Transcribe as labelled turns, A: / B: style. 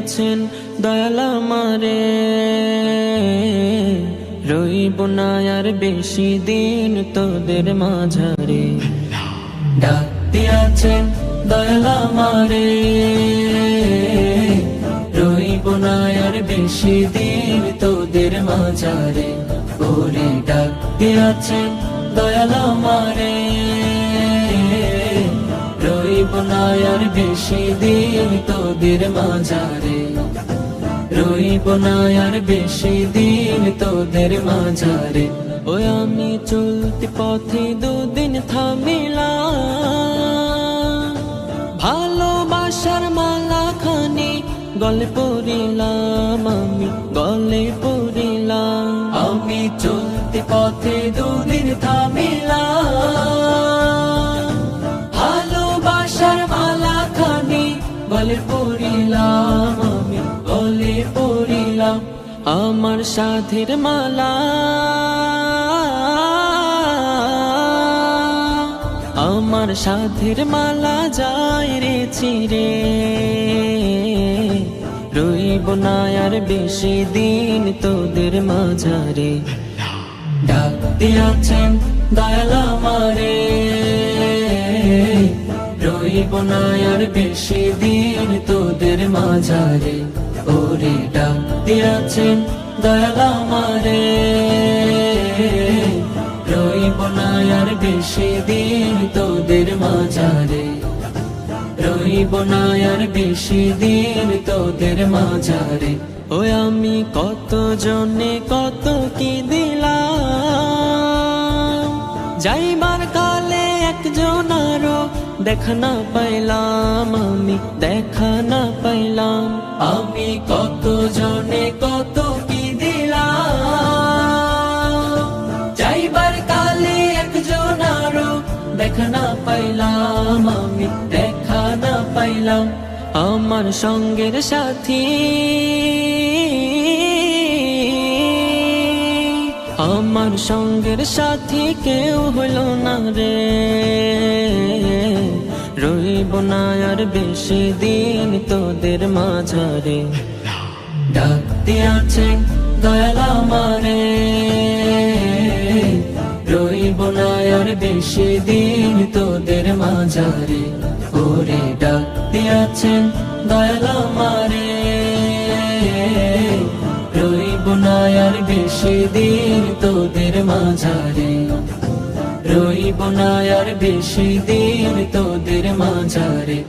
A: আছেন দয়াল আমারে, রইব না আর বেশি দিন তোদের মাঝারে। ডাক দিয়াছেন দয়াল আমারে, রইব না আর বেশি দিন তোদের মাঝারে। ওরে ডাক দিয়াছেন দয়াল আমারে, রইব না আর বেশি দিন তোদের মাঝারে, রইব না আর বেশি দিন তোদের মাঝারে। ওই আমি চলতি পথে দুদিন থামিলাম, ভালোবাসার মালা খানি গলে পড়িলাম, আমি গলে পড়িলাম। আমি চলতি পথে দুদিন থামিলাম, ভালোবাসার মালা খানি গলে পড়িলাম, আমি গলে পড়িলাম। আমার সাধের মালা, আমার সাধের মালা যায় রে ছিঁড়ে, রইব না আর বেশি দিন তোদের মাঝারে। ডাক দিয়াছেন দয়াল আমারে, রইব না আর বেশি দিন তোদের মাঝারে। ওরে ডাক দিয়াছেন দয়াল আমারে, রইব না আর বেশি দিন তোদের মাঝারে, রইব না আর বেশি দিন তোদের মাঝারে। ওই আমি কত জনে কত কি দিলাম, যাইবার কালে একজন আরো দেখা না পাইলাম, আমি দেখা না পাইলাম। আমি কত জনে কত কি দিলাম, যাইবার কালে একজন আরো দেখা না পাইলাম, আমি দেখা না পাইলাম। আমার সঙ্গের সাথী, আমার সঙ্গের সাথী কেউ হইল না রে, রইব না আর বেশি দিন তোদের মাঝারে। ডাক দিয়াছেন দয়াল আমারে, রইব না আর বেশি দিন তোদের মাঝারে। ওরে ডাক দিয়াছেন দয়াল আমারে, রইব না আর বেশি দিন তোদের মাঝারে, রইব না আর বেশি দিন তোদের মাঝারে।